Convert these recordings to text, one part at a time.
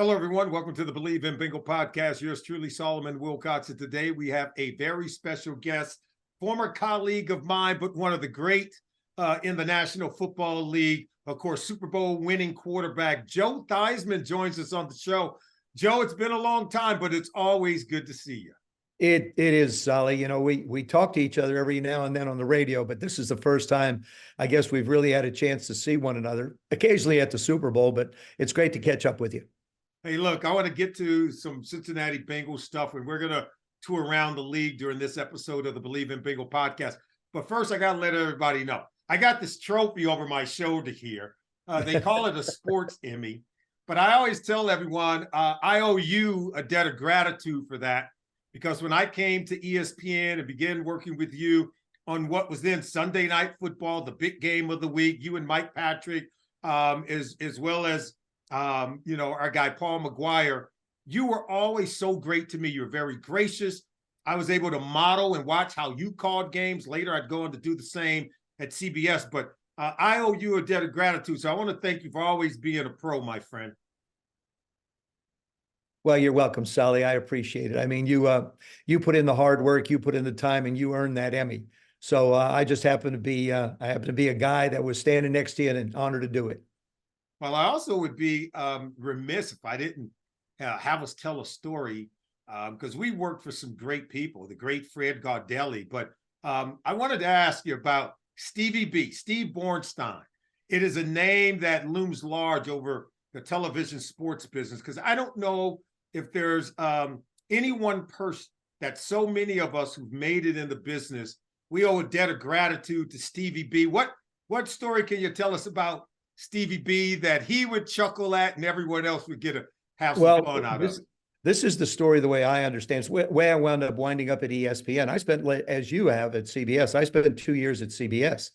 Hello, everyone. Welcome to the Believe in Bengal podcast. Yours truly, Solomon Wilcotts. And today we have a very special guest, former colleague of mine, but one of the great in the National Football League. Of course, Super Bowl winning quarterback Joe Theismann joins us on the show. Joe, it's been a long time, but it's always good to see you. It is, Solly. You know, we talk to each other every now and then on the radio, but this is the first time I guess we've really had a chance to see one another, occasionally at the Super Bowl, but it's great to catch up with you. Hey, look, I want to get to some Cincinnati Bengals stuff, and we're going to tour around the league during this episode of the Believe in Bengal podcast. But first, I got to let everybody know. I got this trophy over my shoulder here. They call it a sports Emmy. But I always tell everyone I owe you a debt of gratitude for that, because when I came to ESPN and began working with you on what was then Sunday Night Football, the big game of the week, you and Mike Patrick, as well as our guy, Paul McGuire, you were always so great to me. You're very gracious. I was able to model and watch how you called games. Later, I'd go on to do the same at CBS, but I owe you a debt of gratitude. So I want to thank you for always being a pro, my friend. Well, you're welcome, Sally. I appreciate it. I mean, you put in the hard work, you put in the time, and you earned that Emmy. So I just happen to be a guy that was standing next to you, and an honor to do it. Well, I also would be remiss if I didn't have us tell a story, because we worked for some great people, the great Fred Gaudelli. But I wanted to ask you about Stevie B, Steve Bornstein. It is a name that looms large over the television sports business, because I don't know if there's any one person that so many of us who've made it in the business, we owe a debt of gratitude to Stevie B. What story can you tell us about Stevie B that he would chuckle at and everyone else would have some fun out of it? This is the story the way I understand. It's the way I wound up winding up at ESPN. I spent, as you have at CBS, I spent 2 years at CBS.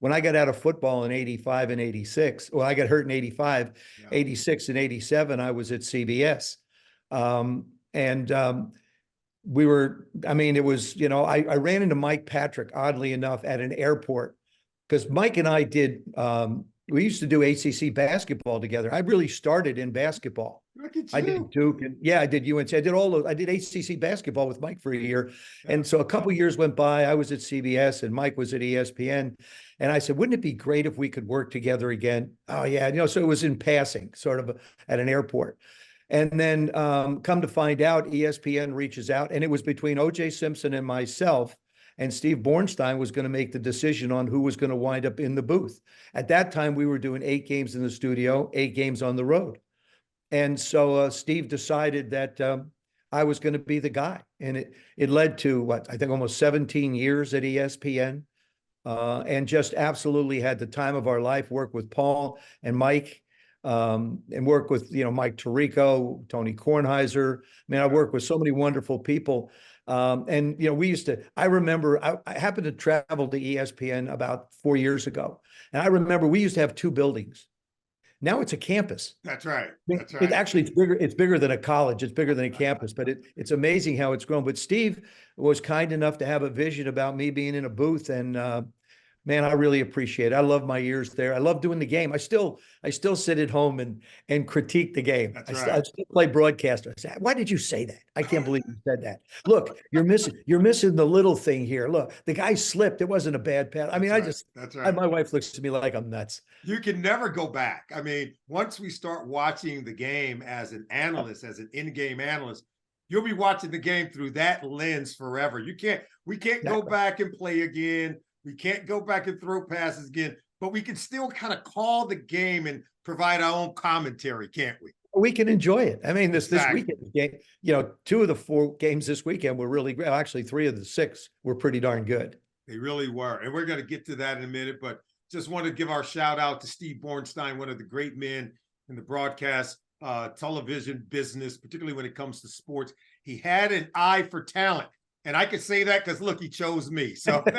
When I got out of football in 85 and 86, well, I got hurt in 85, 86 and 87, I was at CBS. We were, I mean, it was, I ran into Mike Patrick, oddly enough, at an airport, because Mike and I we used to do ACC basketball together. I really started in basketball. Look at you. I did Duke, and I did UNC. I did ACC basketball with Mike for a year. Yeah. And so a couple of years went by. I was at CBS and Mike was at ESPN. And I said, wouldn't it be great if we could work together again? Oh, yeah. So it was in passing, sort of at an airport. And then come to find out, ESPN reaches out, and it was between O.J. Simpson and myself. And Steve Bornstein was going to make the decision on who was going to wind up in the booth. At that time, we were doing 8 games in the studio, 8 games on the road. And so Steve decided that I was going to be the guy. And it led to, I think almost 17 years at ESPN, and just absolutely had the time of our life, work with Paul and Mike, and work with, Mike Tirico, Tony Kornheiser. I worked with so many wonderful people. I remember I happened to travel to ESPN about 4 years ago. And I remember we used to have 2 buildings. Now it's a campus. That's right. That's right. It's bigger than a college. It's bigger than a campus, but it's amazing how it's grown. But Steve was kind enough to have a vision about me being in a booth, and man, I really appreciate it. I love my years there. I love doing the game. I still sit at home and critique the game. That's right. I still play broadcaster. I say, why did you say that? I can't believe you said that. Look, you're missing the little thing here. Look, the guy slipped. It wasn't a bad pass. I mean, That's right. My wife looks at me like I'm nuts. You can never go back. I mean, once we start watching the game as an analyst, as an in-game analyst, you'll be watching the game through that lens forever. We can't go back and play again. We can't go back and throw passes again, but we can still kind of call the game and provide our own commentary, can't we? We can enjoy it. I mean, this weekend game, 2 of the 4 games this weekend were really great. Actually, 3 of the 6 were pretty darn good. They really were. And we're going to get to that in a minute, but just want to give our shout out to Steve Bornstein, one of the great men in the broadcast television business, particularly when it comes to sports. He had an eye for talent. And I can say that because, look, he chose me. So, to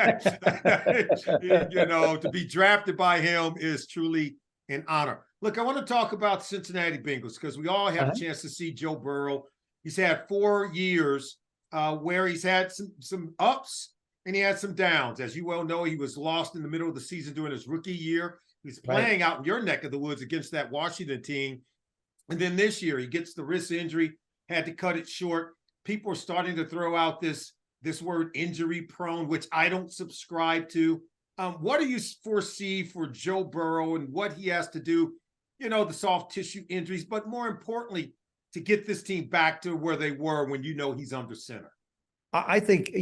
be drafted by him is truly an honor. Look, I want to talk about Cincinnati Bengals because we all had a chance to see Joe Burrow. He's had 4 years where he's had some ups and he had some downs. As you well know, he was lost in the middle of the season during his rookie year. He's playing out in your neck of the woods against that Washington team And then this year, he gets the wrist injury, had to cut it short. People are starting to throw out this word injury prone, which I don't subscribe to. What do you foresee for Joe Burrow and what he has to do, the soft tissue injuries, but more importantly, to get this team back to where they were when he's under center? I think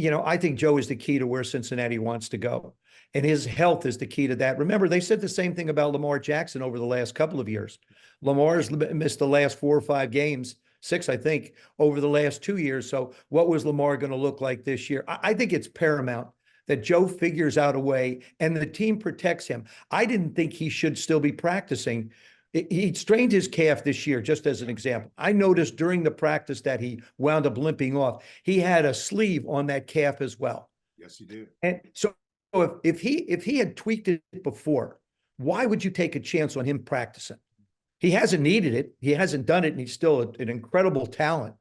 Joe is the key to where Cincinnati wants to go. And his health is the key to that. Remember, they said the same thing about Lamar Jackson over the last couple of years. Lamar's missed the last 4 or 5 games, 6, I think, over the last 2 years. So what was Lamar going to look like this year? I think it's paramount that Joe figures out a way and the team protects him. I didn't think he should still be practicing. He strained his calf this year, just as an example. I noticed during the practice that he wound up limping off. He had a sleeve on that calf as well. Yes, he did. And so if he had tweaked it before, why would you take a chance on him practicing? He hasn't needed it. He hasn't done it, and he's still an incredible talent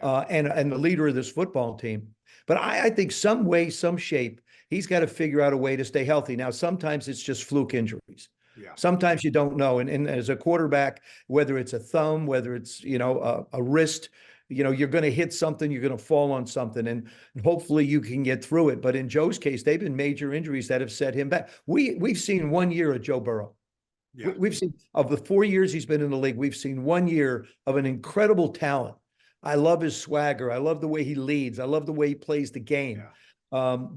and the leader of this football team. But I think some way, some shape, he's got to figure out a way to stay healthy. Now, sometimes it's just fluke injuries. Yeah. Sometimes you don't know. And as a quarterback, whether it's a thumb, whether it's, a wrist, you're going to hit something, you're going to fall on something, and hopefully you can get through it. But in Joe's case, they've been major injuries that have set him back. We've seen 1 year of Joe Burrow. Yeah. We've seen, of the 4 years he's been in the league, we've seen 1 year of an incredible talent. I love his swagger. I love the way he leads. I love the way he plays the game. Yeah.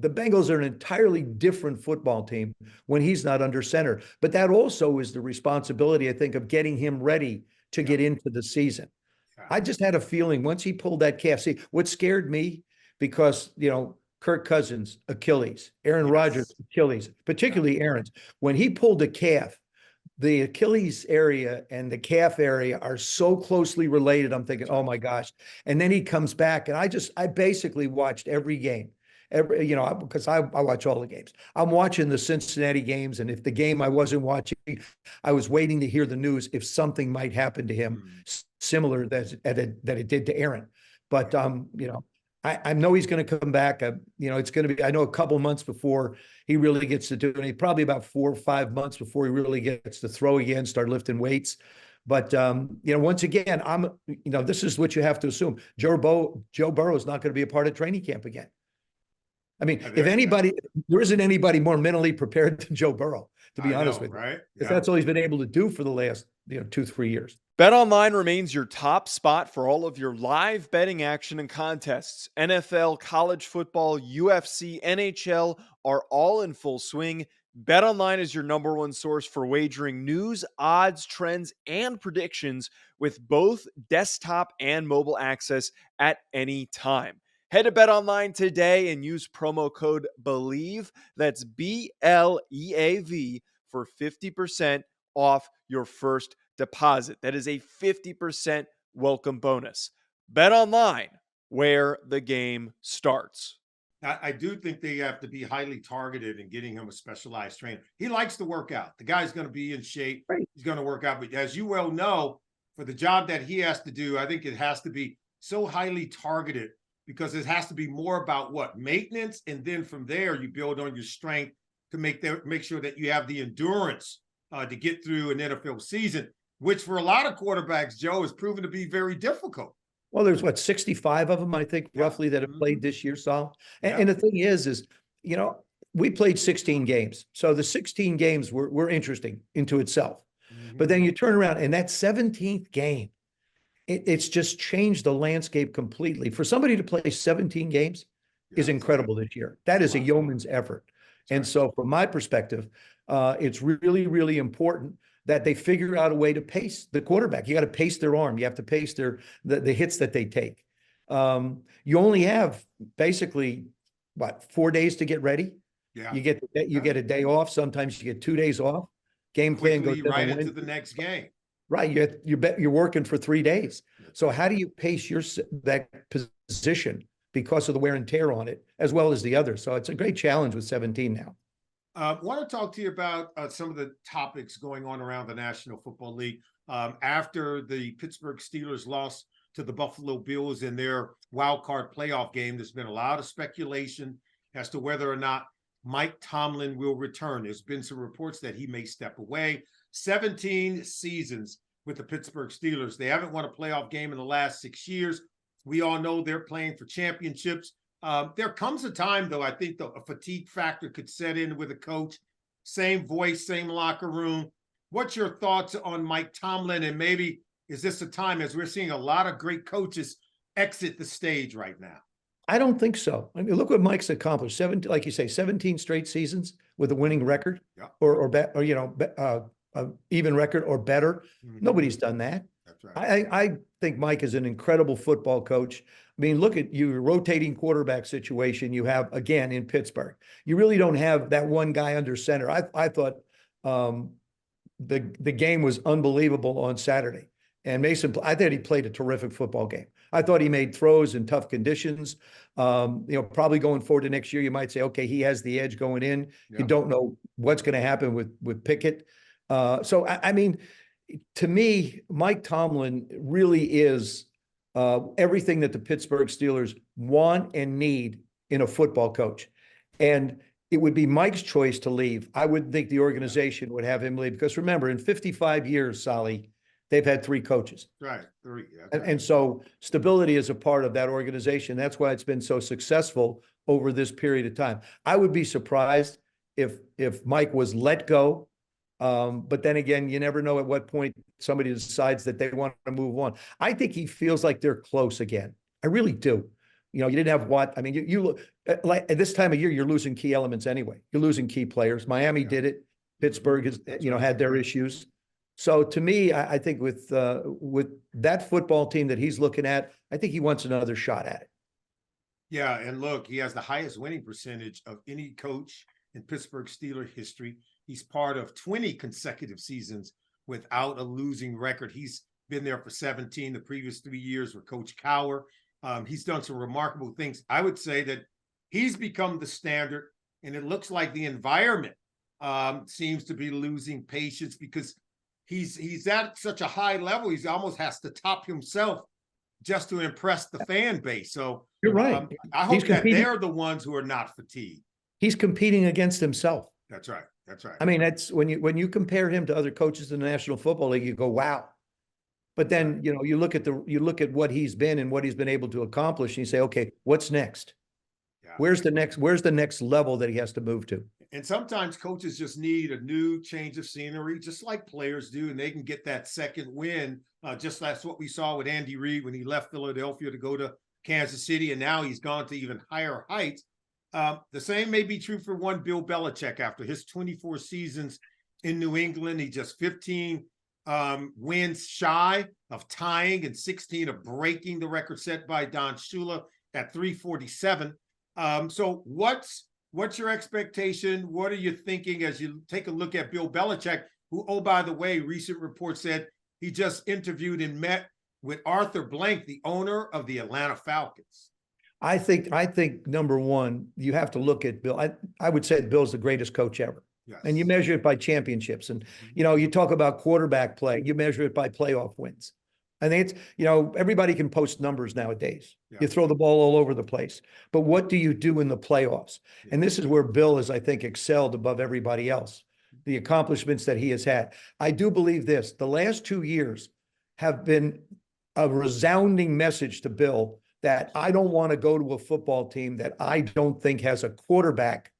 The Bengals are an entirely different football team when he's not under center. But that also is the responsibility, I think, of getting him ready to get into the season. Yeah. I just had a feeling once he pulled that calf. See, what scared me, because, Kirk Cousins, Achilles, Aaron Rodgers, Achilles, particularly Aaron's, when he pulled a calf, the Achilles area and the calf area are so closely related. I'm thinking, oh my gosh. And then he comes back, and I basically watched every game. Because I watch all the games. I'm watching the Cincinnati games, and if the game I wasn't watching, I was waiting to hear the news if something might happen to him similar that it did to Aaron. But I know he's going to come back. It's going to be, I know, a couple months before he really gets to do it. Probably about 4 or 5 months before he really gets to throw again, start lifting weights. But once again, this is what you have to assume. Joe Burrow is not going to be a part of training camp again. I mean, there isn't anybody more mentally prepared than Joe Burrow, to be honest with you. Right? Because that's all he's been able to do for the last 2-3 years. BetOnline remains your top spot for all of your live betting action and contests. NFL, college football, UFC, NHL are all in full swing. BetOnline is your #1 source for wagering news, odds, trends, and predictions with both desktop and mobile access at any time. Head to BetOnline today and use promo code BELIEVE, that's BLEAV, for 50% off your first deposit. That is a 50% welcome bonus. BetOnline, where the game starts. I do think they have to be highly targeted in getting him a specialized trainer. He likes to work out. The guy's going to be in shape. Right. He's going to work out. But as you well know, for the job that he has to do, I think it has to be so highly targeted, because it has to be more about maintenance. And then from there, you build on your strength to make sure that you have the endurance to get through an NFL season, which for a lot of quarterbacks, Joe, has proven to be very difficult. Well, there's 65 of them, I think, roughly, that have played this year, Sol. And the thing is, we played 16 games. So the 16 games were interesting into itself. Mm-hmm. But then you turn around, and that 17th game, it's just changed the landscape completely. For somebody to play 17 games is incredible this year. That is a yeoman's effort. And so from my perspective, it's really, really important that they figure out a way to pace the quarterback. You got to pace their arm. You have to pace the hits that they take. You only have basically, 4 days to get ready? Yeah. You get a day off. Sometimes you get 2 days off. Game plan goes right into the next game. Right, you're working for 3 days. So how do you pace that position because of the wear and tear on it, as well as the others? So it's a great challenge with 17 now. I want to talk to you about some of the topics going on around the National Football League. After the Pittsburgh Steelers lost to the Buffalo Bills in their wild card playoff game, there's been a lot of speculation as to whether or not Mike Tomlin will return. There's been some reports that he may step away. 17 seasons with the Pittsburgh Steelers. They haven't won a playoff game in the last 6 years. We all know they're playing for championships. There comes a time, though, I think a fatigue factor could set in with a coach. Same voice, same locker room. What's your thoughts on Mike Tomlin? And maybe is this a time, as we're seeing a lot of great coaches exit the stage right now? I don't think so. I mean, look what Mike's accomplished. Like you say, 17 straight seasons with a winning record, Yeah. or even record or better. Mhm. Nobody's done that. That's right. I think Mike is an incredible football coach. I mean, look at your rotating quarterback situation you have again in Pittsburgh. You really don't have that one guy under center. I thought the game was unbelievable on Saturday. And I thought he played a terrific football game. I thought he made throws in tough conditions. Probably going forward to next year, you might say, okay, he has the edge going in. Yeah. You don't know what's going to happen with Pickett. I mean, to me, Mike Tomlin really is everything that the Pittsburgh Steelers want and need in a football coach. And it would be Mike's choice to leave. I wouldn't think the organization would have him leave, because remember, in 55 years, Solly, they've had 3 coaches. Right. 3. Yeah, And so stability is a part of that organization. That's why it's been so successful over this period of time. I would be surprised if Mike was let go. But then again, you never know at what point somebody decides that they want to move on. I think he feels like they're close again. I really do. You didn't have Watt. I mean, you look like at this time of year, you're losing key elements anyway. You're losing key players. Miami did it. Pittsburgh has, had their issues. So to me, I think with that football team that he's looking at, I think he wants another shot at it. Yeah, and look, he has the highest winning percentage of any coach in Pittsburgh Steelers history. He's part of 20 consecutive seasons without a losing record. He's been there for 17. The previous 3 years with Coach Cowher. He's done some remarkable things. I would say that he's become the standard, and it looks like the environment seems to be losing patience, because he's at such a high level. He almost has to top himself just to impress the fan base. So you're right. I hope that they're the ones who are not fatigued. He's competing against himself. That's right. That's right. I mean, that's when you compare him to other coaches in the National Football League, you go, wow. But then, you look at what he's been and what he's been able to accomplish, and you say, okay, what's next? Yeah. Where's the next level that he has to move to? And sometimes coaches just need a new change of scenery, just like players do, and they can get that second win. Just that's what we saw with Andy Reid when he left Philadelphia to go to Kansas City, and now he's gone to even higher heights. The same may be true for one Bill Belichick. After his 24 seasons in New England, he just 15 wins shy of tying and 16 of breaking the record set by Don Shula at 347. So what's your expectation? What are you thinking as you take a look at Bill Belichick, who, oh, by the way, recent reports said he just interviewed and met with Arthur Blank, the owner of the Atlanta Falcons? I think number one, you have to look at Bill. I would say Bill's the greatest coach ever. Yes. And you measure it by championships. And, you talk about quarterback play, you measure it by playoff wins. I think it's, everybody can post numbers nowadays. Yeah. You throw the ball all over the place. But what do you do in the playoffs? Yeah. And this is where Bill has, I think, excelled above everybody else, the accomplishments that he has had. I do believe this. The last 2 years have been a resounding message to Bill that I don't want to go to a football team that I don't think has a quarterback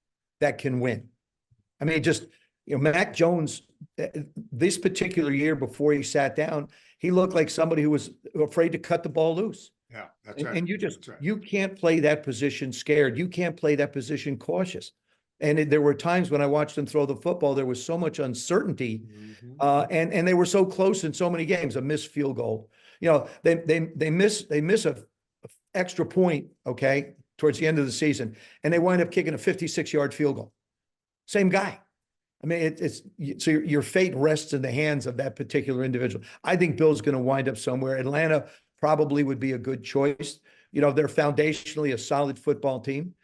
that can win. I mean, Mac Jones, this particular year before he sat down, he looked like somebody who was afraid to cut the ball loose. Yeah, that's right. And That's right. you can't play that position scared. You can't play that position cautious. And there were times when I watched him throw the football, there was so much uncertainty, and they were so close in so many games. A missed field goal, they miss a extra point, okay, towards the end of the season, and they wind up kicking a 56-yard field goal. Same guy. I mean, so your fate rests in the hands of that particular individual. I think Bill's going to wind up somewhere. Atlanta probably would be a good choice. They're foundationally a solid football team.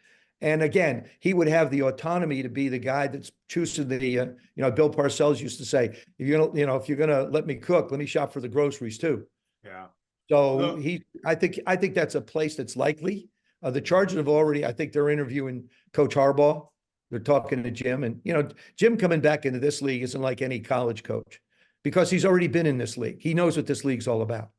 And again, he would have the autonomy to be the guy that's choosing the, Bill Parcells used to say, if you're going to let me cook, let me shop for the groceries too. Yeah. So I think that's a place that's likely. The Chargers have already, I think they're interviewing Coach Harbaugh. They're talking to Jim, and Jim coming back into this league isn't like any college coach. because he's already been in this league. He knows what this league's all about.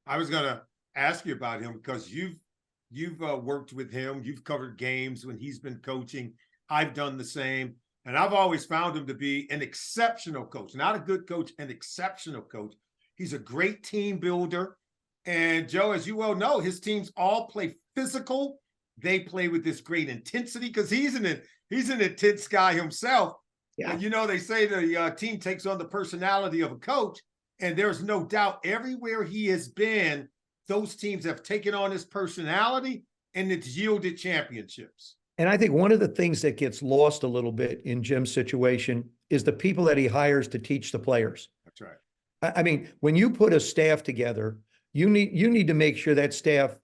I was going to ask you about him because you've worked with him. You've covered games when he's been coaching. I've done the same. And I've always found him to be an exceptional coach, not a good coach, an exceptional coach. He's a great team builder. And Joe, as you well know, his teams all play physical. They play with this great intensity because he's an intense guy himself. Yeah. And, you know, they say the team takes on the personality of a coach. And there's no doubt everywhere he has been, those teams have taken on his personality and it's yielded championships. And I think one of the things that gets lost a little bit in Jim's situation is the people that he hires to teach the players. That's right. I mean, when you put a staff together, you need to make sure that staff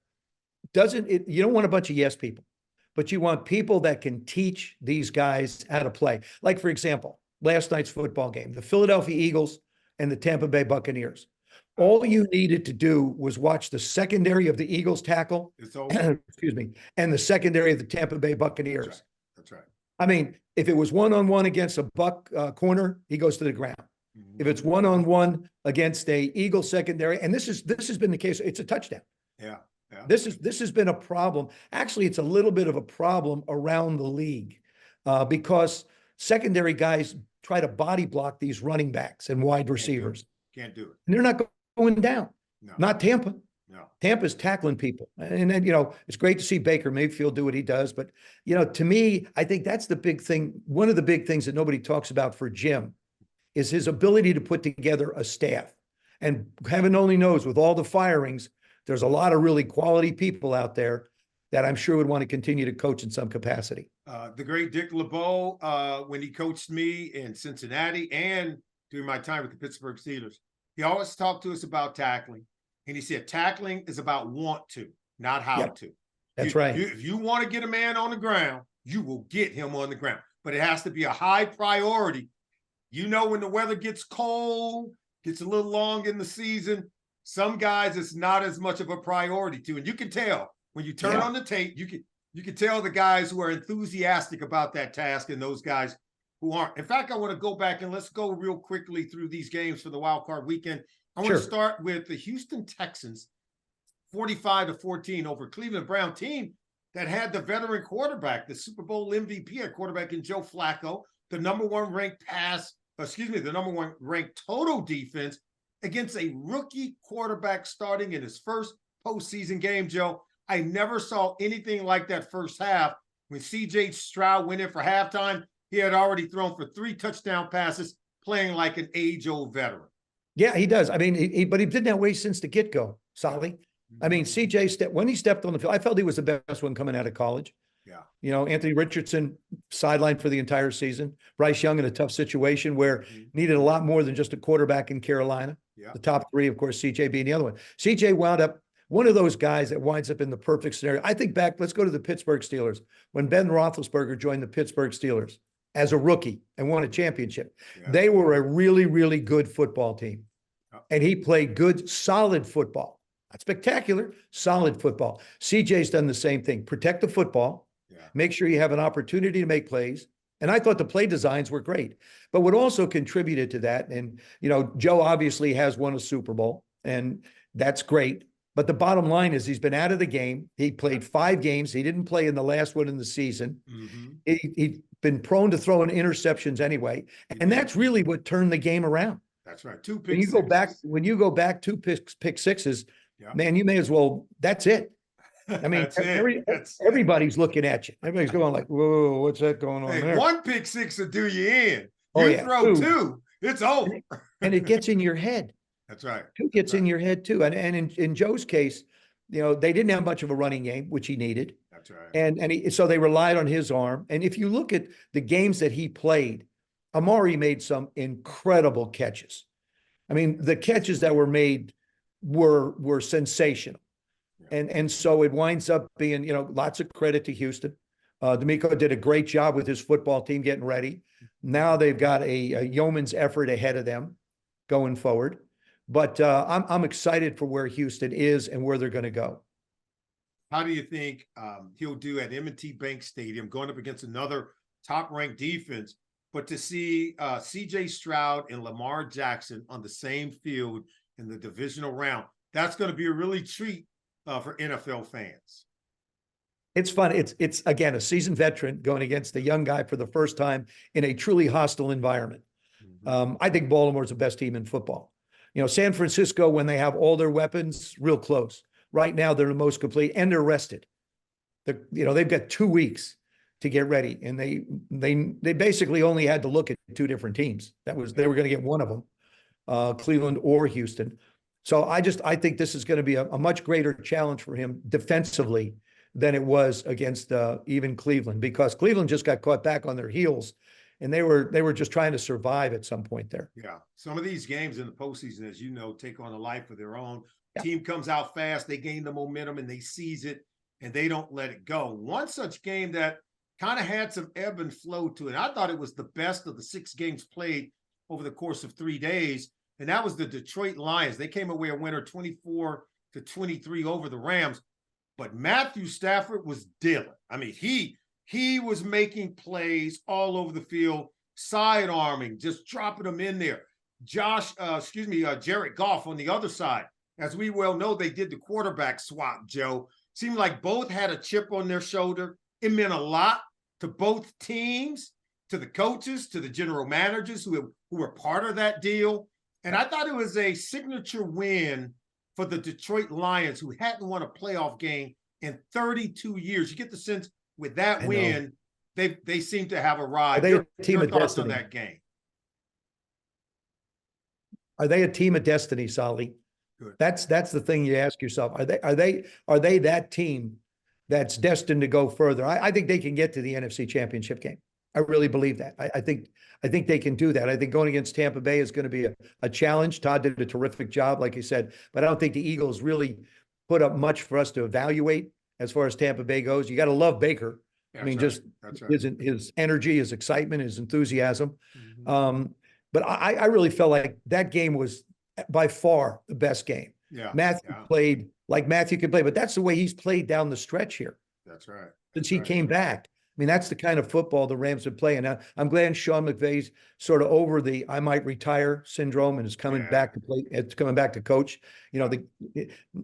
you don't want a bunch of yes people, but you want people that can teach these guys how to play. Like, for example, last night's football game, the Philadelphia Eagles and the Tampa Bay Buccaneers. All you needed to do was watch the secondary of the Eagles tackle, excuse me, and the secondary of the Tampa Bay Buccaneers. That's right. I mean, if it was one-on-one against a Buck corner, he goes to the ground. If it's one-on-one against a Eagle secondary, and this has been the case, it's a touchdown. Yeah. This has been a problem. Actually, it's a little bit of a problem around the league because secondary guys try to body block these running backs and wide receivers. Can't do it. And they're not going down. No. Not Tampa. No. Tampa's tackling people. And then, you know, it's great to see Baker Mayfield do what he does. But, you know, to me, I think that's the big thing. One of the big things that nobody talks about for Jim is his ability to put together a staff. And heaven only knows, with all the firings, there's a lot of really quality people out there that I'm sure would want to continue to coach in some capacity. The great Dick LeBeau, when he coached me in Cincinnati and during my time with the Pittsburgh Steelers, he always talked to us about tackling. And he said, tackling is about want to, not how to. That's right. If you want to get a man on the ground, you will get him on the ground. But it has to be a high priority. You know, when the weather gets cold, gets a little long in the season, some guys it's not as much of a priority to. And you can tell when you turn on the tape, you can tell the guys who are enthusiastic about that task and those guys who aren't. In fact, I want to go back and let's go real quickly through these games for the wild card weekend. I want to start with the Houston Texans, 45-14 over Cleveland Brown team that had the veteran quarterback, the Super Bowl MVP at quarterback in Joe Flacco, the number one ranked total defense against a rookie quarterback starting in his first postseason game, Joe. I never saw anything like that first half. When C.J. Stroud went in for halftime, he had already thrown for 3 touchdown passes, playing like an age-old veteran. Yeah, he does. I mean, but he did that way since the get-go, Solly. I mean, C.J. when he stepped on the field, I felt he was the best one coming out of college. Yeah. You know, Anthony Richardson sidelined for the entire season. Bryce Young in a tough situation where needed a lot more than just a quarterback in Carolina. Yeah. The top 3, of course, C.J. being the other one. C.J. wound up one of those guys that winds up in the perfect scenario. I think back, let's go to the Pittsburgh Steelers. When Ben Roethlisberger joined the Pittsburgh Steelers as a rookie and won a championship, they were a really, really good football team. And he played good, solid football. Not spectacular, solid football. CJ's done the same thing. Protect the football. Make sure you have an opportunity to make plays. And I thought the play designs were great. But what also contributed to that, and, you know, Joe obviously has won a Super Bowl, and that's great. But the bottom line is he's been out of the game. He played 5 games. He didn't play in the last one in the season. He'd been prone to throwing interceptions anyway. And that's really what turned the game around. That's right. 2 picks. When you go back 2 pick sixes, man, you may as well, that's it. I mean, everybody's looking at you. Everybody's going like, whoa, what's that going on there? 1 pick six will do you in. You throw 2, it's over. And it gets in your head. That's right. 2 gets in your head too. And in Joe's case, you know, they didn't have much of a running game, which he needed. That's right. And so they relied on his arm. And if you look at the games that he played, Amari made some incredible catches. I mean, the catches that were made were sensational. And so it winds up being, you know, lots of credit to Houston. D'Amico did a great job with his football team getting ready. Now they've got a yeoman's effort ahead of them going forward. But I'm excited for where Houston is and where they're going to go. How do you think he'll do at M&T Bank Stadium going up against another top-ranked defense but to see CJ Stroud and Lamar Jackson on the same field in the divisional round, that's going to be a really treat for NFL fans. It's fun. It's again, a seasoned veteran going against a young guy for the first time in a truly hostile environment. I think Baltimore's the best team in football. San Francisco, when they have all their weapons, real close. Right now, they're the most complete, and they're rested. They've got 2 weeks to get ready, and they basically only had to look at 2 different teams. They were going to get one of them, Cleveland or Houston. So I think this is going to be a much greater challenge for him defensively than it was against even Cleveland, because Cleveland just got caught back on their heels, and they were just trying to survive at some point there. Yeah, some of these games in the postseason, as you know, take on a life of their own. Yeah. Team comes out fast, they gain the momentum, and they seize it, and they don't let it go. One such game that kind of had some ebb and flow to it, I thought it was the best of the 6 games played over the course of 3 days, and that was the Detroit Lions. They came away a winner 24-23 over the Rams. But Matthew Stafford was dealing. I mean, he was making plays all over the field, side-arming, just dropping them in there. Jared Goff on the other side. As we well know, they did the quarterback swap, Joe. Seemed like both had a chip on their shoulder. It meant a lot to both teams, to the coaches, to the general managers who were part of that deal. And I thought it was a signature win for the Detroit Lions, who hadn't won a playoff game in 32 years. You get the sense with that win, they seem to have arrived. Are they your thoughts on that game? Are they a team of destiny, Solly? Good. That's the thing you ask yourself. Are they that team that's destined to go further? I think they can get to the NFC Championship game. I really believe that. I think they can do that. I think going against Tampa Bay is going to be a challenge. Todd did a terrific job, like you said, but I don't think the Eagles really put up much for us to evaluate as far as Tampa Bay goes. You got to love Baker. That's I mean, right. just right. his energy, his excitement, his enthusiasm. Mm-hmm. But I really felt like that game was by far the best game. Yeah. Matthew played like Matthew can play, but that's the way he's played down the stretch here. That's right. Since he came back. I mean, that's the kind of football the Rams are playing. Now, I'm glad Sean McVay's sort of over the I might retire syndrome and is coming back to play. It's coming back to coach. The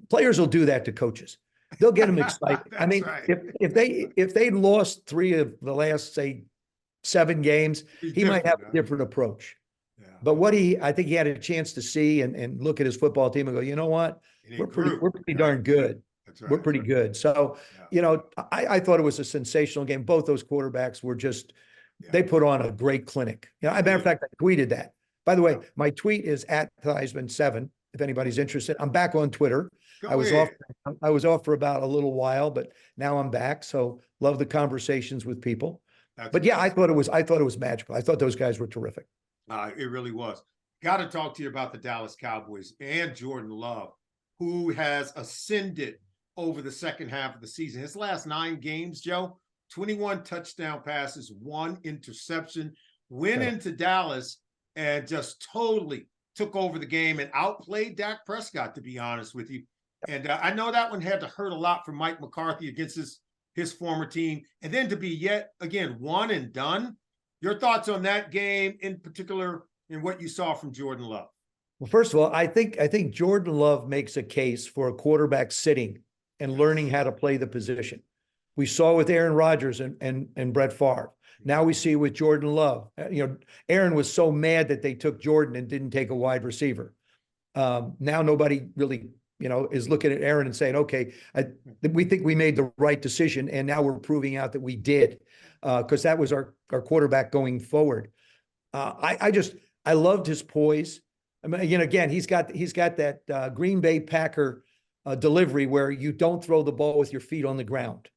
players will do that to coaches. They'll get them excited. I mean, right. if they'd lost 3 of the last, say, 7 games, he might have a different approach. Yeah. But I think he had a chance to see and look at his football team and go, you know what? We're pretty darn good. Right. We're pretty good. So, I thought it was a sensational game. Both those quarterbacks were just, they put on a great clinic. As a matter of fact, I tweeted that. By the way, my tweet is @Theismann7, if anybody's interested. I'm back on Twitter. I was off for about a little while, but now I'm back. So love the conversations with people. But yeah, I thought it was magical. I thought those guys were terrific. It really was. Got to talk to you about the Dallas Cowboys and Jordan Love, who has ascended over the second half of the season. His last 9 games, Joe, 21 touchdown passes, 1 interception, went into Dallas and just totally took over the game and outplayed Dak Prescott, to be honest with you. And I know that one had to hurt a lot for Mike McCarthy against his former team. And then to be yet again one and done. Your thoughts on that game in particular and what you saw from Jordan Love? Well, first of all, I think Jordan Love makes a case for a quarterback sitting and learning how to play the position. We saw with Aaron Rodgers and Brett Favre. Now we see with Jordan Love. Aaron was so mad that they took Jordan and didn't take a wide receiver. Now nobody really, is looking at Aaron and saying, okay, we think we made the right decision, and now we're proving out that we did, because that was our quarterback going forward. I loved his poise. I mean, again, he's got that Green Bay Packer delivery where you don't throw the ball with your feet on the ground.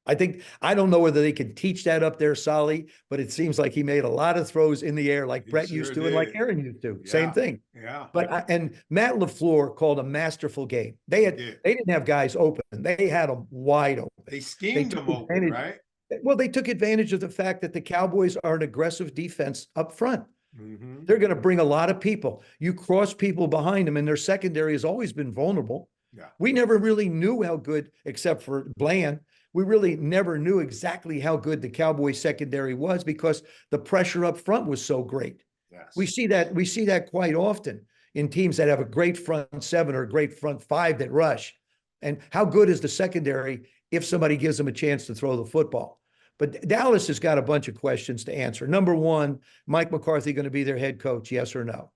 I don't know whether they can teach that up there, Solly, but it seems like he made a lot of throws in the air like Brett used to and like Aaron used to. Yeah. Same thing. Yeah. But and Matt LaFleur called a masterful game. They didn't have guys open. They had them wide open. They schemed them open, right? Well, they took advantage of the fact that the Cowboys are an aggressive defense up front. Mm-hmm. They're going to bring a lot of people. You cross people behind them, and their secondary has always been vulnerable. Yeah. We never really knew how good, except for Bland, we really never knew exactly how good the Cowboys secondary was because the pressure up front was so great. Yes. We see that quite often in teams that have a great front seven or a great front five that rush. And how good is the secondary if somebody gives them a chance to throw the football? But Dallas has got a bunch of questions to answer. Number one, Mike McCarthy going to be their head coach, yes or no?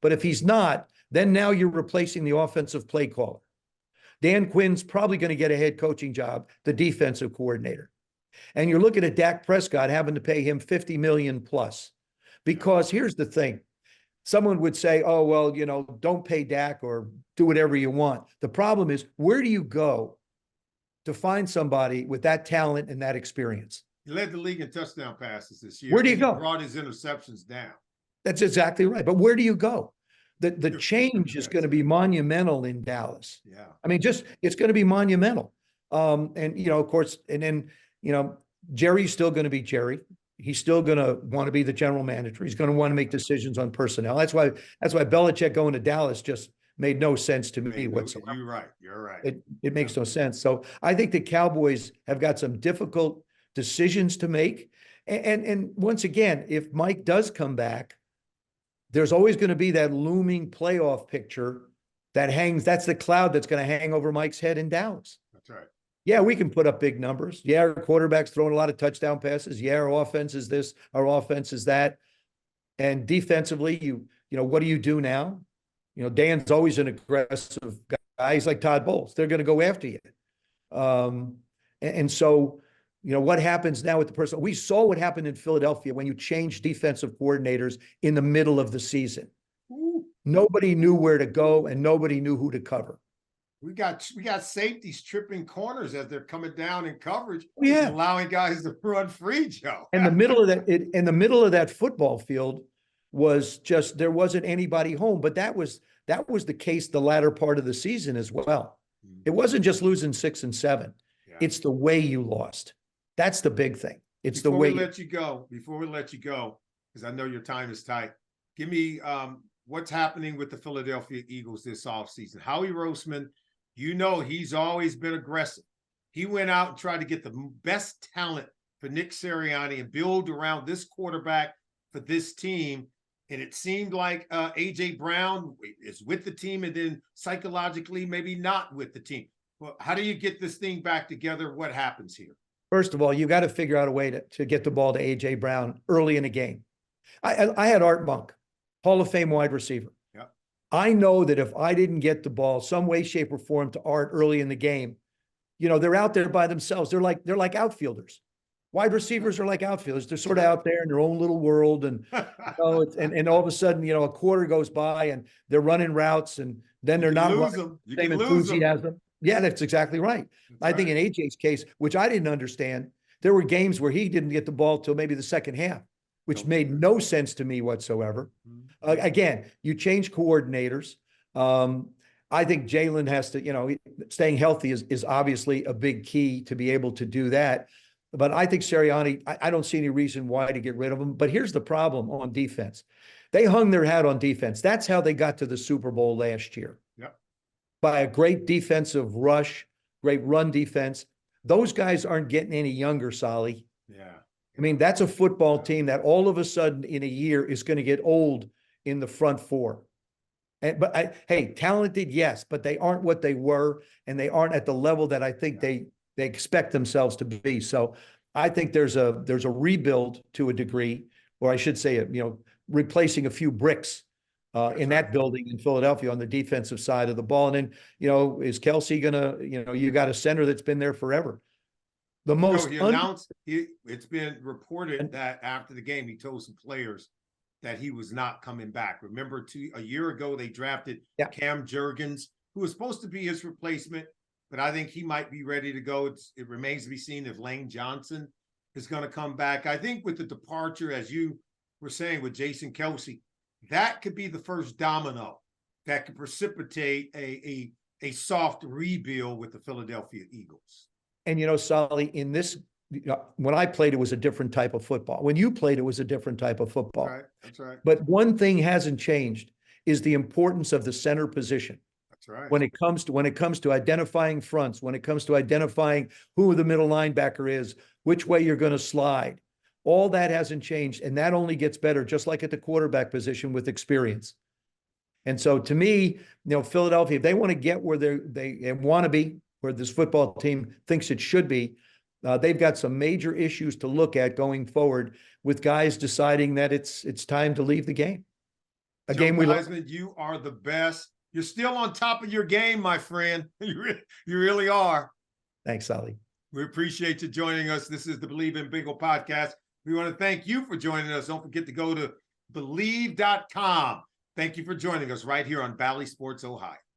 But if he's not, then now you're replacing the offensive play caller. Dan Quinn's probably going to get a head coaching job, the defensive coordinator. And you're looking at Dak Prescott having to pay him $50 million plus. Because here's the thing. Someone would say, oh, well, don't pay Dak or do whatever you want. The problem is, where do you go to find somebody with that talent and that experience? He led the league in touchdown passes this year. Where do you go? He brought his interceptions down. That's exactly right. But where do you go? The change is going to be monumental in Dallas. Yeah. I mean, it's going to be monumental. And, of course, and then, Jerry's still going to be Jerry. He's still going to want to be the general manager. He's going to want to make decisions on personnel. That's why Belichick going to Dallas just made no sense to me whatsoever. You're right. It makes no sense. So I think the Cowboys have got some difficult decisions to make. And once again, if Mike does come back, there's always going to be that looming playoff picture that hangs. That's the cloud that's going to hang over Mike's head in Dallas. That's right. Yeah, we can put up big numbers. Yeah, our quarterback's throwing a lot of touchdown passes. Yeah, our offense is this, our offense is that. And defensively, you what do you do now? Dan's always an aggressive guy. He's like Todd Bowles. They're going to go after you. And so, what happens now with the person? We saw what happened in Philadelphia when you changed defensive coordinators in the middle of the season. Ooh. Nobody knew where to go and nobody knew who to cover. We got safeties tripping corners as they're coming down in coverage. Yeah, allowing guys to run free, Joe. And the middle of that football field was just, there wasn't anybody home. But that was the case the latter part of the season as well. It wasn't just losing 6 and 7. Yeah. It's the way you lost. That's the big thing. It's before the way. Before we let you go, because I know your time is tight. Give me what's happening with the Philadelphia Eagles this offseason. Howie Roseman. He's always been aggressive. He went out and tried to get the best talent for Nick Sirianni and build around this quarterback for this team. And it seemed like A.J. Brown is with the team and then psychologically maybe not with the team. Well, how do you get this thing back together? What happens here? First of all, you got to figure out a way to get the ball to A.J. Brown early in the game. I had Art Monk, Hall of Fame wide receiver. I know that if I didn't get the ball some way, shape, or form to Art early in the game, they're out there by themselves. They're like outfielders. Wide receivers are like outfielders. They're sort of out there in their own little world. And, and all of a sudden, a quarter goes by and they're running routes and then they're not running the same enthusiasm. Yeah, that's exactly right. I think in AJ's case, which I didn't understand, there were games where he didn't get the ball till maybe the second half, which made no sense to me whatsoever. Again, you change coordinators. I think Jalen has to, staying healthy is obviously a big key to be able to do that. But I think Sirianni, I don't see any reason why to get rid of him. But here's the problem on defense. They hung their hat on defense. That's how they got to the Super Bowl last year. Yep. By a great defensive rush, great run defense. Those guys aren't getting any younger, Solly. Yeah. I mean, that's a football team that all of a sudden in a year is going to get old in the front four. Hey, talented, yes, but they aren't what they were, and they aren't at the level that I think they expect themselves to be. So I think there's a rebuild to a degree, or I should say, replacing a few bricks in that building in Philadelphia on the defensive side of the ball. And then, is Kelsey gonna, you got a center that's been there forever. The most it's been reported that after the game, he told some players that he was not coming back. Remember, a year ago, they drafted Cam Jurgens, who was supposed to be his replacement, but I think he might be ready to go. It remains to be seen if Lane Johnson is going to come back. I think with the departure, as you were saying, with Jason Kelsey, that could be the first domino that could precipitate a soft rebuild with the Philadelphia Eagles. And, Solly, in this, when I played, it was a different type of football. When you played, it was a different type of football. That's right. But one thing hasn't changed is the importance of the center position. That's right. When it comes to identifying fronts, when it comes to identifying who the middle linebacker is, which way you're going to slide, all that hasn't changed, and that only gets better, just like at the quarterback position with experience. And so, to me, Philadelphia, if they want to get where they want to be, where this football team thinks it should be, they've got some major issues to look at going forward, with guys deciding that it's time to leave the game. Joe Theismann, you are the best. You're still on top of your game, my friend. You really are. Thanks, Solly. We appreciate you joining us. This is the Believe in Bengal podcast. We want to thank you for joining us. Don't forget to go to Believe.com. Thank you for joining us right here on Valley Sports Ohio.